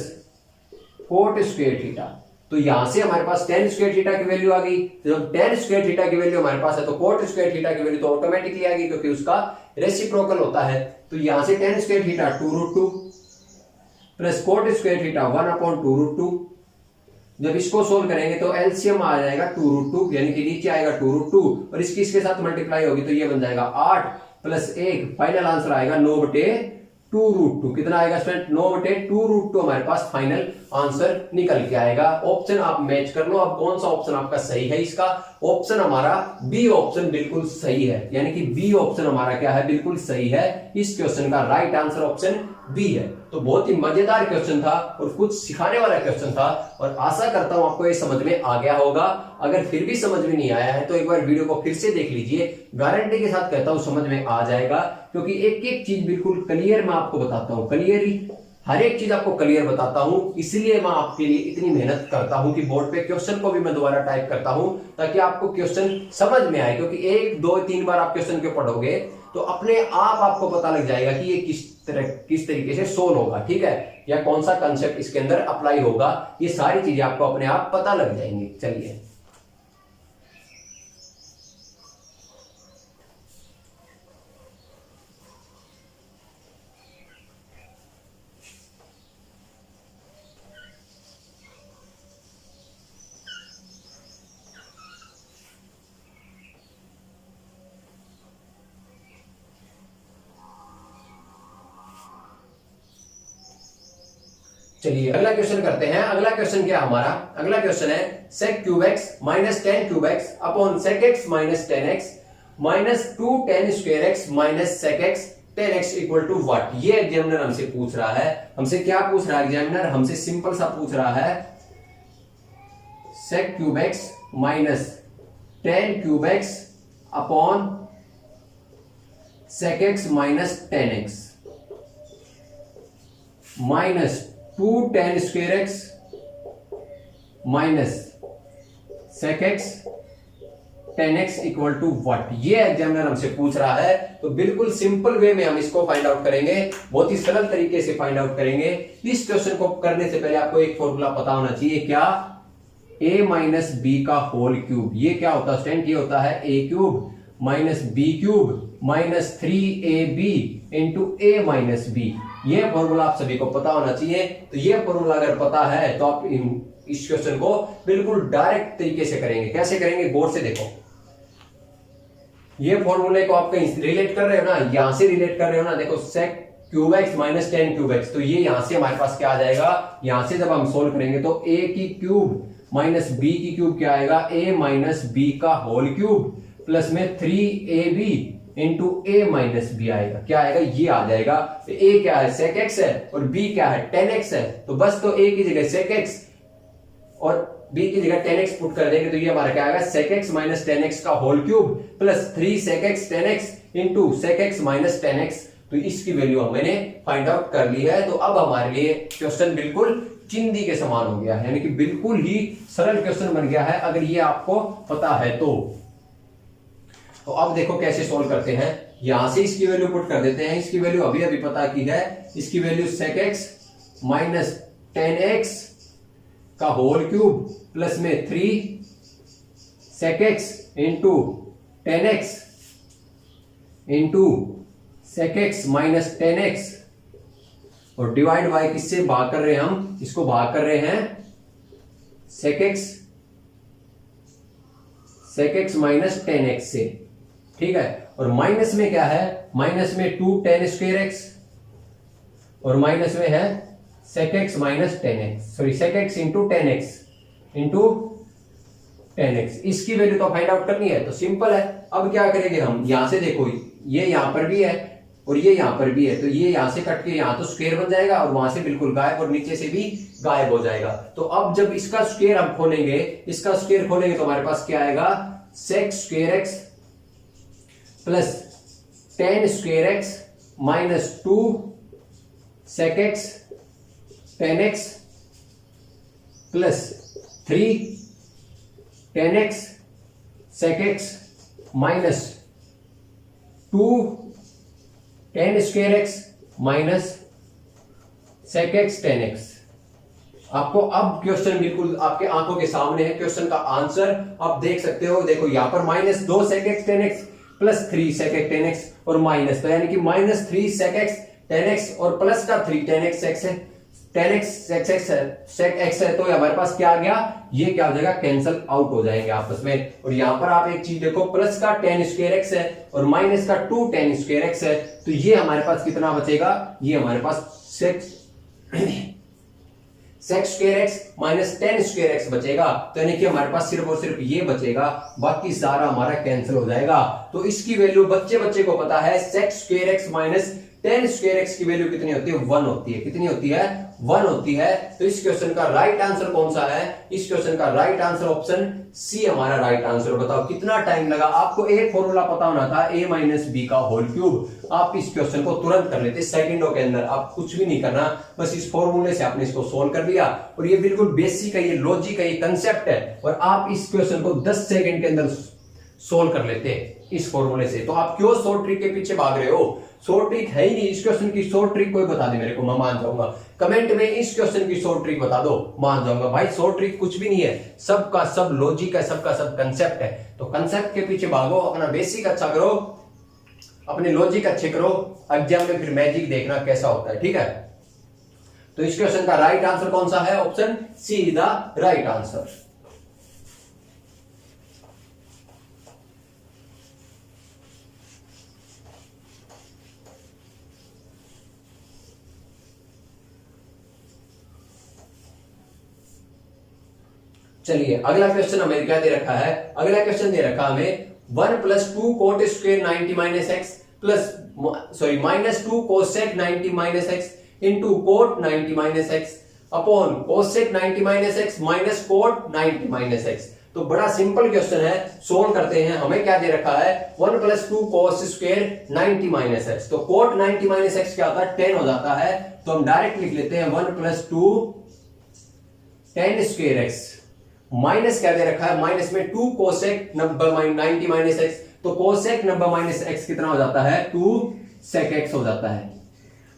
cot square theta. तो यहां से हमारे पास 10 स्क्वायर थीटा की वैल्यू आ गई। तो जब 10 स्क्वायर थीटा की वैल्यू हमारे पास है तो कोट स्क्वायर थीटा की वैल्यू तो ऑटोमेटिकली आ गई, क्योंकि उसका रेसिप्रोकल होता है। तो यहां से 10 square theta 2√2 plus cot square theta 1/2√2। जब इसको सोल्व करेंगे तो एलसीएम आ जाएगा 2√2, यानी कि नीचे आएगा 2√2 और इसके साथ मल्टीप्लाई होगी तो ये बन जाएगा 8 प्लस 1। फाइनल आंसर आएगा 9/2√2। कितना आएगा स्टूडेंट? 9/2√2 हमारे पास फाइनल आंसर निकल के आएगा। ऑप्शन आप मैच कर लो। अब कौन सा ऑप्शन आपका सही है? इसका ऑप्शन हमारा बी ऑप्शन बिल्कुल सही है, यानी कि बी ऑप्शन हमारा क्या है? बिल्कुल सही है। इस क्वेश्चन का राइट आंसर ऑप्शन बी है। तो बहुत ही मजेदार क्वेश्चन था और कुछ सिखाने वाला क्वेश्चन था, और आशा करता हूं आपको ये समझ में आ गया होगा। अगर फिर भी समझ में नहीं आया है तो एक बार वीडियो को फिर से देख लीजिए। गारंटी के साथ कहता हूं समझ में आ जाएगा, क्योंकि एक एक चीज बिल्कुल क्लियर मैं आपको बताता हूं। क्लियरली हर एक चीज आपको क्लियर बताता हूं, इसलिए मैं आपके लिए इतनी मेहनत करता हूं कि बोर्ड पे क्वेश्चन को भी मैं दोबारा टाइप करता हूं ताकि आपको क्वेश्चन समझ में आए। क्योंकि 1 2 3 बार आप क्वेश्चन को पढ़ोगे तो अपने आप आपको पता लग जाएगा कि ये किस तरीके से सोल्व होगा। ठीक है, या कौन सा कंसेप्ट इसके अंदर अप्लाई होगा, ये सारी चीजें आपको अपने आप पता लग जाएंगी। चलिए चलिए अगला क्वेश्चन करते हैं। अगला क्वेश्चन क्या हमारा? अगला क्वेश्चन है sec cube x minus 10 cube x upon sec x minus 10x minus 2 10 square x minus sec x 10x equal to what? ये एग्जामिनर हमसे पूछ रहा है। हमसे क्या पूछ रहा है एग्जामिनर? हमसे सिंपल सा पूछ रहा है sec cube x minus 10 cube x upon sec x minus 10x minus 2 10 square x minus sec x 10x equal to what? ये एग्जामिनर हमसे पूछ रहा है। तो बिल्कुल सिंपल वे में हम इसको फाइंड आउट करेंगे, बहुत ही सरल तरीके से फाइंड आउट करेंगे। इस क्वेश्चन को करने से पहले आपको एक फॉर्मूला पता होना चाहिए। क्या? a माइनस बी का होल क्यूब। ये क्या होता है स्टूडेंट? ये होता है a cube minus b cube minus 3ab into a minus b. ये फॉर्मूला आप सभी को पता होना चाहिए। तो ये फॉर्मूला अगर पता है तो आप इस क्वेश्चन को बिल्कुल डायरेक्ट तरीके से करेंगे। कैसे करेंगे? बोर्ड से देखो। ये फॉर्मूले को आप कहीं रिलेट कर रहे हो ना, यहां से रिलेट कर रहे हो ना। देखो sec cube x minus 10 cube x, तो ये यहां से हमारे पास क्या आ जाएगा? यहां से जब हम सोल्व करेंगे तो a की क्यूब माइनस b की क्यूब क्या आएगा? a माइनस बी का होल क्यूब प्लस में 3ab into a minus B आएगा। क्या आएगा? ये आ जाएगा। तो a क्या है? sec x है और b क्या है? 10x है। तो बस तो a की जगह sec x और b की जगह 10x पुट कर देंगे तो ये हमारा क्या आएगा? sec x माइनस 10x का whole cube plus 3 sec x 10x into sec x minus 10x। तो इसकी वैल्यू हमने फाइंड आउट कर ली है। तो अब हमारे लिए क्वेश्चन बिल्कुल चिंदी के समान हो गया है, यानी कि बिल्कुल ही सरल क्वेश्चन बन गया है अगर ये आपको पता है तो। तो अब देखो कैसे सोल्व करते हैं। यहां से इसकी वैल्यू पुट कर देते हैं, इसकी वैल्यू अभी अभी पता की है, इसकी value sec x minus 10x का होल क्यूब प्लस में 3 sec x into 10x into sec x minus 10x और डिवाइड बाय किससे भाग कर रहे हैं हम, इसको भाग कर रहे हैं sec x माइनस 10x से, ठीक है। और माइनस में क्या है, माइनस में 2 tan स्क्वायर x और माइनस में है sec x minus 10x, sorry sec x into 10x into 10x। इसकी वैल्यू तो फाइंड आउट करनी है, तो सिंपल है। अब क्या करेंगे हम, यहां से देखो ये यहां पर भी है और ये यहां पर भी है, तो ये यहां से कट के यहां तो स्क्वायर बन जाएगा और वहां से बिल्कुल गायब और नीचे से भी गायब हो जाएगा। तो अब जब इसका स्क्वायर हम खोलेंगे, इसका स्क्वायर खोलेंगे तो हमारे पास क्या आएगा, sec square x plus 10 square x minus 2 sec x 10x plus 3 10x sec x minus 2 10 square x minus sec x 10x। आपको अब क्वेश्चन बिल्कुल आपके आंखों के सामने है, क्वेश्चन का आंसर आप देख सकते हो। देखो यहां पर minus 2 sec x 10x plus 3 sec x 10x और माइनस, तो यानी कि माइनस 3 sec x 10x और प्लस का 3 tan x x है, tan x sec x है, तो हमारे पास क्या आ गया, ये क्या हो जाएगा, कैंसल आउट हो जाएंगे आपस में। और यहां पर आप एक चीज देखो, प्लस का tan स्क्वायर x है और माइनस का 2 tan स्क्वायर x है, तो ये हमारे पास कितना बचेगा, ये हमारे पास sec square x minus 10 square x बचेगा। तो यानी कि हमारे पास सिर्फ और सिर्फ ये बचेगा, बाकी सारा हमारा कैंसिल हो जाएगा। तो इसकी वैल्यू बच्चे को पता है, sec square x minus 10 square x की वैल्यू कितनी होती है, 1 होती है। कितनी होती है, 1 होती है। तो इस क्वेश्चन का राइट आंसर कौन सा है, इस क्वेश्चन का राइट आंसर ऑप्शन सी हमारा राइट आंसर। बताओ कितना टाइम लगा आपको, एक फॉर्मूला पता होना था a माइनस बी का होल क्यूब, आप इस क्वेश्चन को तुरंत कर लेते सेकंडों के अंदर। आप कुछ भी नहीं करना, बस इस फॉर्मूले से आपने इसको सोल्व कर दिया। और ये बिल्कुल बेसिक है, ये लॉजिक है, ये कंसेप्ट है, और आप इस क्वेश्चन को 10 सेकंड के अंदर सोल्व कर लेते हैं इस फॉर्मूले से। तो आप क्यों शॉर्ट ट्रिक के पीछे भाग रहे हो, शॉर्ट ट्रिक है ही नहीं। इस क्वेश्चन की शॉर्ट ट्रिक कोई बता दे मेरे को, मैं मान जाऊंगा। कमेंट में इस क्वेश्चन की शॉर्ट ट्रिक बता दो, मान जाऊंगा। भाई शॉर्ट ट्रिक कुछ भी नहीं है, सबका सब लॉजिक है, सबका सब कंसेप्ट है। तो कंसेप्ट के पीछे भागो, अपना बेसिक अच्छा करो, अपने लॉजिक अच्छे करो, एग्जाम में फिर मैजिक देखना कैसा होता है, ठीक है। तो इस क्वेश्चन का राइट आंसर कौन सा है, option C is the right answer. चलिए अगला क्वेश्चन हमें क्या दे रखा है, अगला क्वेश्चन दे रखा हमें 1 plus 2 coat square 90 minus x plus sorry minus 2 cosec 90 minus x into coat 90 minus x upon cosec 90 minus x minus cot 90 minus x. तो बड़ा सिंपल क्वेश्चन है, सोल्व करते हैं। हमें क्या दे रखा है, 1 plus 2 cos square 90 minus x, तो कोट 90 माइनस एक्स क्या होता है, 10 हो जाता है। तो हम डायरेक्ट लिख लेते हैं 1 प्लस 2 10 स्क्वायर एक्स माइनस क्या दे रखा है, माइनस में 2 कोसेक 90 माइनस एक्स, तो कोसेक 90 माइनस एक्स कितना हो जाता है, 2 सेक एक्स हो जाता है।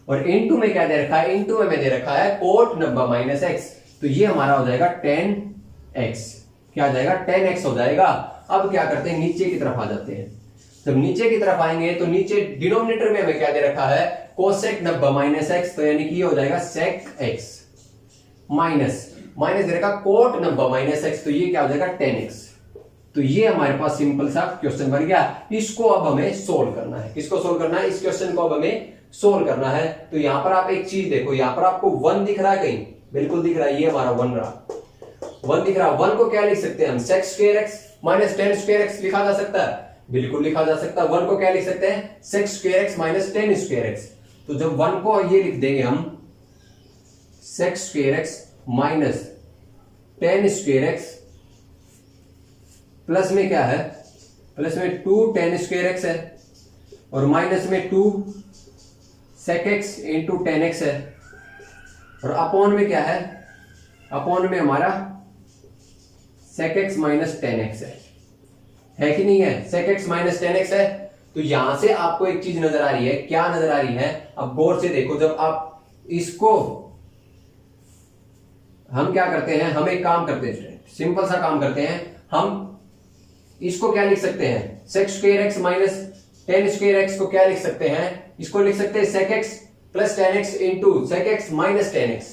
और इनटू में क्या दे रखा है, इनटू में दे रखा है कोट 90 माइनस एक्स, तो ये हमारा हो जाएगा 10x, क्या हो जाएगा 10x हो जाएगा। अब क्या करते हैं, नीचे की तरफ आ जाते हैं। जब नीचे की तरफ आएंगे तो नीचे डिनोमिनेटर में हमें क्या दे रखा है, कोसेक 90 माइनस एक्स, तो यानी कि ये हो जाएगा सेक एक्स माइनस माइनस दे रखा कोट 90 माइनस एक्स, तो ये क्या हो जाएगा 10x। तो ये हमारे पास सिंपल सा क्वेश्चन बन गया। इसको अब हमें सोल्व करना है, किसको सोल्व करना है, इस क्वेश्चन को अब हमें सोल्व करना है। तो यहां पर आप एक चीज देखो, यहां पर आपको 1 दिख रहा है, कहीं बिल्कुल दिख रहा है, ये हमारा 1 रहा, 1 दिख रहा है। 1 को क्या लिख सकते हैं हम, sec square x minus 10 square x लिखा जा सकता है, बिल्कुल लिखा जा सकता है। 1 को क्या लिख सकते हैं, sec square x minus 10 square x. तो जब 1 को ये लिख देंगे हम sec square x minus 10 square x, plus में क्या है, प्लस में 2 10 स्क्वायर एक्स है, और माइनस में 2 सेक एक्स इंटू 10x है, और अपॉन में क्या है, अपॉन में हमारा सेक एक्स माइनस 10x है। है कि नहीं है, sec x minus tan x है। तो यहां से आपको एक चीज नजर आ रही है, क्या नजर आ रही है, अब गौर से देखो, जब आप इसको, हम क्या करते हैं, हम एक काम करते हैं, सिंपल सा काम करते हैं, हम इसको क्या लिख सकते हैं, sec square x minus tan square x को क्या लिख सकते हैं, इसको लिख सकते हैं sec x plus ten x into sec x minus tan x,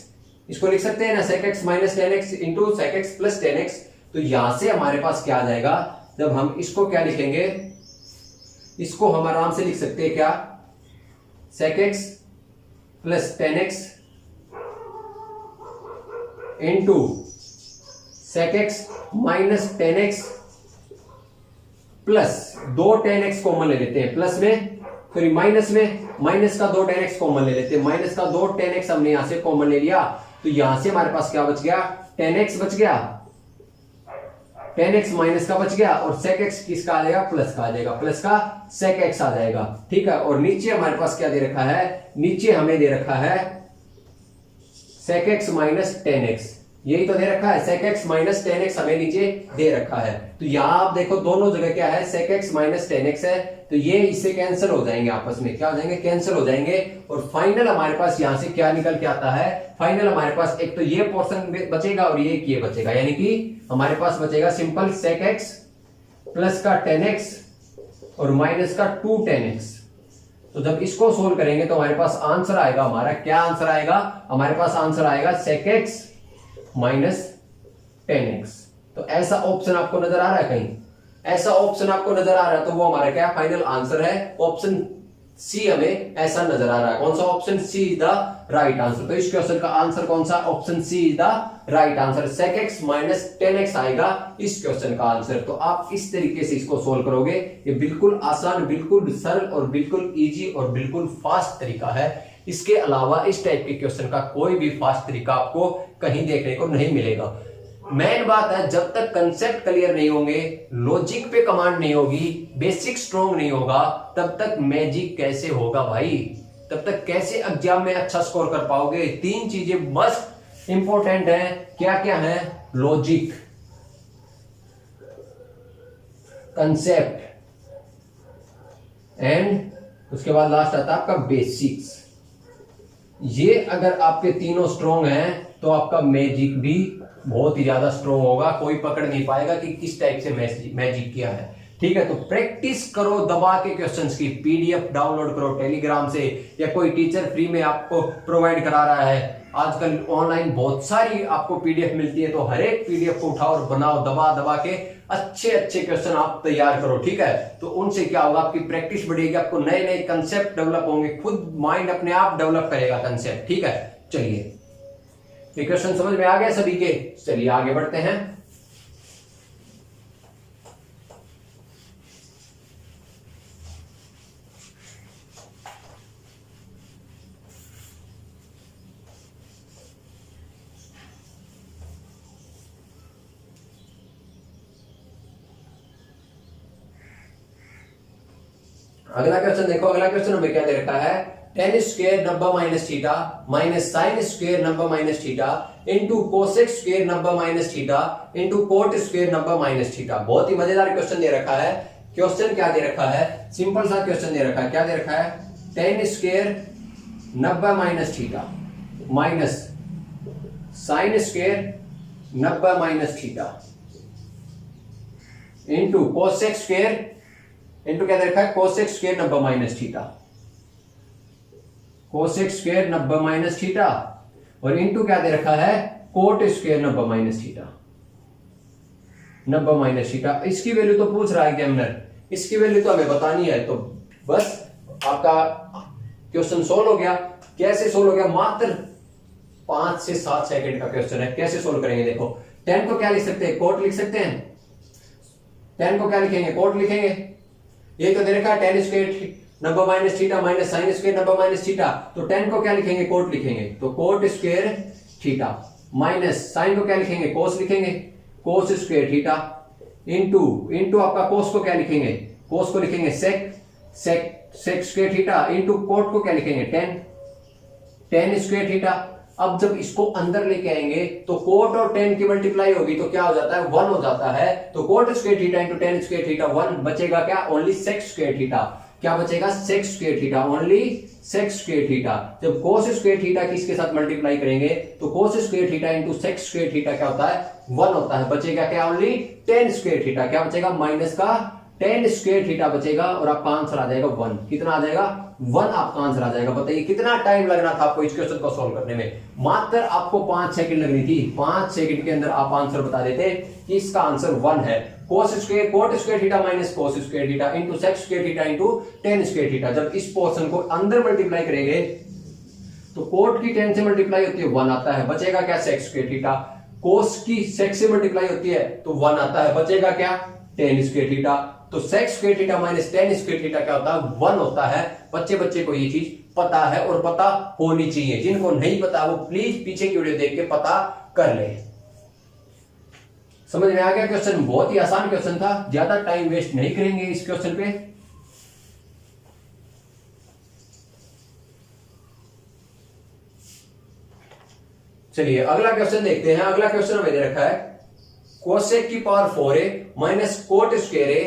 इसको लिख सकते हैं ना, sec x minus tan x into sec x plus ten x. तो यहां से हमारे पास क्या आ जाएगा, जब हम इसको क्या लिखेंगे, इसको हम आराम से लिख सकते हैं क्या, sec x plus ten x into sec x minus tan x plus दो टेन एक्स कॉमन ले लेते हैं, प्लस में फिर माइनस में, माइनस का दो टेन एक्स कॉमन ले लेते हैं, माइनस का दो टेन एक्स हमने यहां से कॉमन ले लिया, तो यहां से हमारे पास क्या बच गया, टेन एक्स बच गया, टेन एक्स माइनस का बच गया, और sec x किसका आ जाएगा, प्लस का आ जाएगा, प्लस का sec x आ जाएगा, ठीक है। और नीचे हमारे पास क्या दे रखा है, नीचे हमें दे रखा है sec x minus tan x, यही तो दे रखा है, sec x minus tan x हमें नीचे दे रखा है। तो यहां आप देखो दोनों जगह क्या है, sec x minus tan x है, तो ये इससे कैंसिल हो जाएंगे, आपस में क्या हो जाएंगे, कैंसिल हो जाएंगे। और फाइनल हमारे पास यहां से क्या निकल के आता है, फाइनल हमारे पास एक तो ये पोर्शन बचेगा और ये बचेगा, यानी कि हमारे पास बचेगा सिंपल sec x प्लस का टेन एक्स और माइनस का टू टेन एक्स। तो जब इसको सोल्व करेंगे तो हमारे पास आंसर आएगा, हमारा क्या आंसर आएगा, हमारे पास आंसर आएगा sec x minus tan x. तो ऐसा ऑप्शन आपको नजर आ रहा है, कहीं ऐसा ऑप्शन आपको नजर आ रहा है, तो वो हमारा क्या फाइनल आंसर है, ऑप्शन सी हमें ऐसा नजर आ रहा है। कौन सा, option C is the right answer. तो इस क्वेश्चन का आंसर कौन सा, option C is the right answer, sec x minus tan x आएगा इस क्वेश्चन का आंसर। तो आप इस तरीके से इसको सोल्व करोगे, ये बिल्कुल आसान, बिल्कुल सरल और बिल्कुल इजी और बिल्कुल फास्ट तरीका है। इसके अलावा इस टाइप के क्वेश्चन का कोई भी फास्ट तरीका आपको कहीं देखने को नहीं मिलेगा। मेन बात है, जब तक कंसेप्ट क्लियर नहीं होंगे, लॉजिक पे कमांड नहीं होगी, बेसिक स्ट्रॉन्ग नहीं होगा, तब तक मैजिक कैसे होगा भाई, तब तक कैसे एग्जाम में अच्छा स्कोर कर पाओगे। तीन चीजें मस्ट इंपॉर्टेंट है, क्या क्या है, लॉजिक, कंसेप्ट एंड उसके बाद लास्ट आता है आपका बेसिक्स। ये अगर आपके तीनों स्ट्रॉन्ग हैं तो आपका मैजिक भी बहुत ही ज्यादा स्ट्रॉन्ग होगा, कोई पकड़ नहीं पाएगा कि किस टाइप से मैजिक किया है, ठीक है। तो प्रैक्टिस करो दबा के क्वेश्चंस की, पीडीएफ डाउनलोड करो टेलीग्राम से, या कोई टीचर फ्री में आपको प्रोवाइड करा रहा है। आजकल ऑनलाइन बहुत सारी आपको पीडीएफ मिलती है, तो हर एक पीडीएफ को उठाओ और बनाओ, दबा दबा के अच्छे अच्छे क्वेश्चन आप तैयार करो, ठीक है। तो उनसे क्या होगा, आपकी प्रैक्टिस बढ़ेगी, आपको नए नए कंसेप्ट डेवलप होंगे, खुद माइंड अपने आप डेवलप करेगा कंसेप्ट, ठीक है। चलिए, ये क्वेश्चन समझ में आ गया सभी के, चलिए आगे बढ़ते हैं। अगला क्वेश्चन देखो, अगला क्वेश्चन हमें क्या दे रखा है, टेन स्क्वायर नब्बे minus theta minus sign square नब्बे minus theta into cosec square नब्बे minus theta into cot square नब्बे माइनस थीटा। बहुत ही मजेदार क्वेश्चन दे रखा है। क्वेश्चन क्या दे रखा है, सिंपल सा क्वेश्चन दे रखा है, क्या दे रखा है, टेन स्क्वायर नब्बे minus theta minus sign square नब्बे minus theta into cosec square, into क्या दे रखा है, कोसेक स्क्वायर नब्बे माइनस थीटा, कोसेक स्क्वायर नब्बे माइनस थीटा, और इंटू क्या दे रखा है, कोट स्क्वायर नब्बे माइनस थीटा, नब्बे माइनस थीटा। इसकी वैल्यू तो पूछ रहा है एग्जामिनर, इसकी वैल्यू तो हमें बतानी है। तो बस आपका क्वेश्चन सोल्व हो गया। कैसे सोल्व हो गया, मात्र 5 से 7 सेकंड का क्वेश्चन है। कैसे सोल्व करेंगे, देखो 10 को क्या लिख सकते हैं, कोट लिख सकते हैं, 10 को क्या लिखेंगे, कोट लिखेंगे। ये तो दे रखा है टेन स्क्वायर नब्बे minus theta minus sign square नब्बे माइनस थीटा, तो 10 को क्या लिखेंगे, कोट लिखेंगे, तो cot square theta minus sin को क्या लिखेंगे, कोस लिखेंगे, कोस स्क्वायर थीटा इंटू आपका कोस को क्या लिखेंगे, कोस को लिखेंगे sec square theta into cot को क्या लिखेंगे, टेन स्क्वायर थीटा। अब जब इसको अंदर लेके आएंगे तो कोट और टेन की मल्टीप्लाई होगी तो क्या हो जाता है 1 हो जाता है। तो cot square theta into tan square theta 1 बचेगा क्या ओनली सेक स्क्वायर थीटा। क्या बचेगा sec square theta, only sec square theta. जब कोस स्क्वायर थीटा किसके साथ मल्टीप्लाई करेंगे तो cos square theta into sec square theta क्या होता है 1 होता है। बचेगा क्या ओनली टेन स्क्वायर थीटा। क्या बचेगा माइनस का टेन स्क्वायर थीटा बचेगा और आपका आंसर आ जाएगा 1। कितना आ जाएगा 1 आपका आंसर आ जाएगा। बताइए कितना टाइम लगना था आपको इस क्वेश्चन को सॉल्व करने में। मात्र आपको 5 सेकंड लगनी थी। 5 सेकंड के अंदर आप आंसर बता देते कि इसका आंसर 1 है। Cos square cot square theta minus cos square theta into sec square theta into tan square theta. जब इस पोर्शन को अंदर मल्टीप्लाई करेंगे तो कोट की 10 से मल्टीप्लाई होती है 1 आता है। बचेगा क्या सेक स्क्वायर थीटा। कोस की सेक से मल्टीप्लाई होती है तो 1 आता है। बचेगा क्या टेन स्क्वायर थीटा। तो sec square theta minus tan square theta क्या होता है 1 होता है। बच्चे को ये चीज पता है और पता होनी चाहिए। जिनको नहीं पता वो प्लीज पीछे की वीडियो देख के पता कर ले। समझ में आ गया क्वेश्चन। बहुत ही आसान क्वेश्चन था, ज्यादा टाइम वेस्ट नहीं करेंगे इस क्वेश्चन पे। चलिए अगला क्वेश्चन देखते हैं। अगला क्वेश्चन हमें दे रखा है कोसेक की power 4a minus cot square a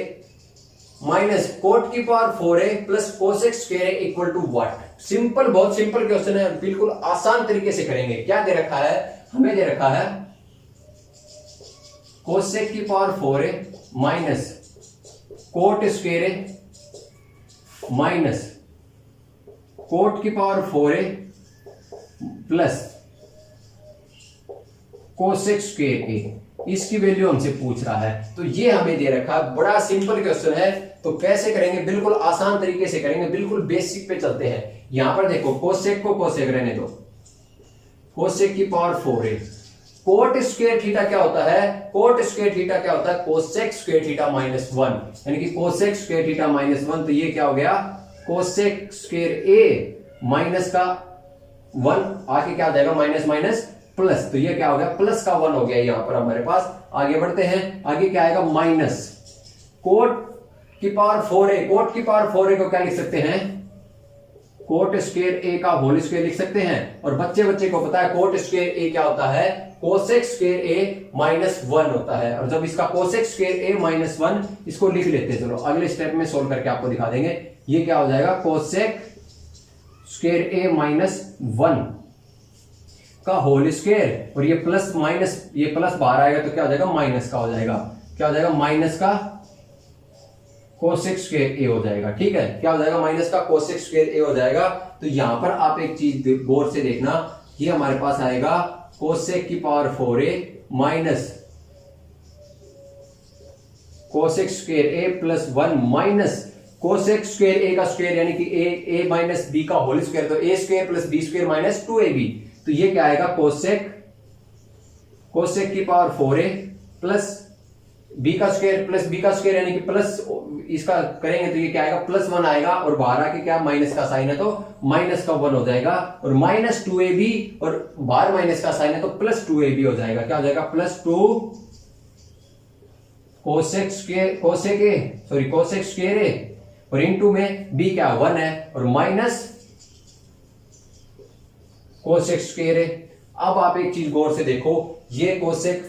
minus cot की power 4a plus cosec square a equal to what. Simple, बहुत सिंपल क्वेश्चन है, बिल्कुल आसान तरीके से करेंगे। क्या दे रखा है हमें दे रखा है कोसेक की power 4a minus cot square a minus cot की power 4a plus cosec square a। इसकी वैल्यू हमसे पूछ रहा है। तो ये हमें दे रखा है, बड़ा सिंपल क्वेश्चन है। तो कैसे करेंगे, बिल्कुल आसान तरीके से करेंगे, बिल्कुल बेसिक पे चलते हैं। यहां पर देखो कोसेक को कोसेक रहने दो, कोसेक की power 4a। Coat square theta क्या होता है, कोट स्क्वायर थीटा क्या होता है कोसेक स्क्वायर थीटा माइनस 1, यानी कि कोसेक स्क्वायर थीटा माइनस 1। तो ये क्या हो गया कोसेक स्क्वायर a माइनस का 1 आके क्या आ जाएगा माइनस माइनस प्लस। तो ये क्या हो गया प्लस का 1 हो गया यहां पर हमारे पास। आगे बढ़ते हैं, आगे क्या आएगा माइनस कोट की पावर 4a। कोट की पावर 4a को क्या लिख सकते हैं कोट स्क्वायर a का होल स्क्वायर लिख सकते हैं। और बच्चे को पता है कोट स्क्वायर a क्या होता है कोसेक स्क्वायर a माइनस 1 होता है। और जब इसका कोसेक स्क्वायर a माइनस 1 इसको लिख लेते हैं। चलो अगले स्टेप में सोल्व करके आपको दिखा देंगे। ये क्या हो जाएगा कोसेक स्क्वायर a माइनस 1 का होल स्क्वायर, और ये प्लस माइनस, ये प्लस बाहर आएगा तो क्या हो जाएगा माइनस का हो जाएगा। क्या हो जाएगा माइनस का कोसेक स्क्वायर a हो जाएगा। ठीक है, क्या हो जाएगा माइनस का कोसेक स्क्वायर a हो जाएगा। तो यहां पर आप एक चीज गौर से देखना, ये हमारे पास आएगा कोसेक की power 4a minus cosec square a plus 1 minus cosec square a का स्क्वायर यानी कि a माइनस b का होल स्क्वायर। तो a square plus b square minus 2ab। तो ये क्या आएगा कोसेक की पावर 4a प्लस b का स्क्वायर प्लस b का स्क्वायर यानी कि प्लस इसका करेंगे तो ये क्या आएगा प्लस 1 आएगा। और बाहर आके क्या माइनस का साइन है तो माइनस का 1 हो जाएगा। और माइनस 2ab और बाहर माइनस का साइन है तो प्लस 2ab हो जाएगा। क्या हो जाएगा प्लस 2 कोसेक स्क्वायर a और इनटू में b क्या 1 है और माइनस कोसेक स्क्वायर है। अब आप एक चीज गौर से देखो, ये कोसेक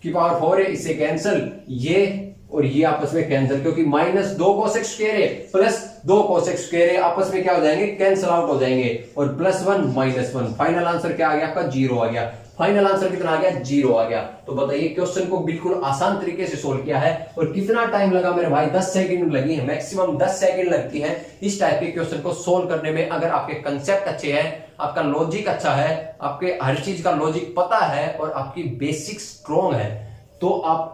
की पावर 4 है, इससे कैंसिल, ये और ये आपस में कैंसिल, क्योंकि माइनस 2 कोसेक स्क्वायर है प्लस 2 कोसेक स्क्वायर है आपस में क्या हो जाएंगे कैंसिल आउट हो जाएंगे। और प्लस 1 माइनस 1, फाइनल आंसर क्या आ गया आपका 0 आ गया। फाइनल आंसर कितना आ गया 0 आ गया। तो बताइए क्वेश्चन को बिल्कुल आसान तरीके से सोल्व किया है। और कितना टाइम लगा मेरे भाई 10 सेकंड लगी है, मैक्सिमम 10 सेकंड लगती है इस टाइप के क्वेश्चन को सोल्व करने में। अगर आपके कंसेप्ट अच्छे हैं, आपका लॉजिक अच्छा है, आपके हर चीज का लॉजिक पता है और आपकी बेसिक स्ट्रॉन्ग है, तो आप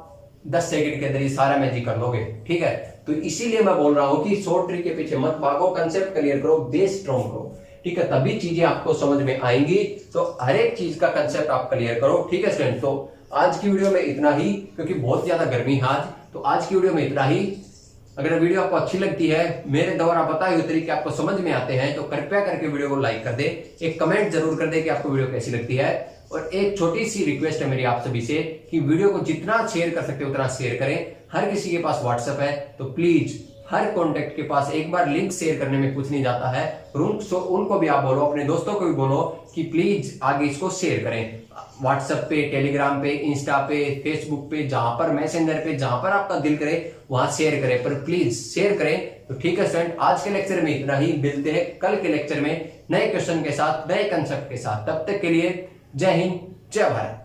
10 सेकंड के अंदर ये सारा मैजिक कर लोगे। ठीक है, तो इसीलिए मैं बोल रहा हूं कि शॉर्ट ट्रिक के पीछे मत भागो, कंसेप्ट क्लियर करो, बेस स्ट्रॉन्ग करो। ठीक है, तभी चीजें आपको समझ में आएंगी। तो हर एक चीज का कंसेप्ट आप क्लियर करो। ठीक है स्टूडेंट, तो आज की वीडियो में इतना ही, क्योंकि बहुत ज्यादा गर्मी है आज, तो आज की वीडियो में इतना ही। अगर वीडियो आपको अच्छी लगती है, मेरे द्वारा बताए हुए तरीके आपको समझ में आते हैं, तो कृपया करके वीडियो को लाइक कर दे, एक कमेंट जरूर कर दे कि आपको वीडियो कैसी लगती है। और एक छोटी सी रिक्वेस्ट है मेरी आप सभी से कि वीडियो को जितना शेयर कर सकते हो उतना शेयर करें। हर किसी के पास व्हाट्सएप है, तो प्लीज हर कॉन्टेक्ट के पास एक बार लिंक शेयर करने में कुछ नहीं जाता है। और उनको भी आप बोलो, अपने दोस्तों को भी बोलो कि प्लीज आगे इसको शेयर करें। व्हाट्सएप पे, टेलीग्राम पे, इंस्टा पे, फेसबुक पे, जहां पर मैसेंजर पे, जहां पर आपका दिल करे वहां शेयर करें, पर प्लीज शेयर करें। तो ठीक है स्टूडेंट, आज के लेक्चर में इतना ही। मिलते हैं कल के लेक्चर में नए क्वेश्चन के साथ, नए कंसेप्ट के साथ। तब तक के लिए जय हिंद, जय भारत।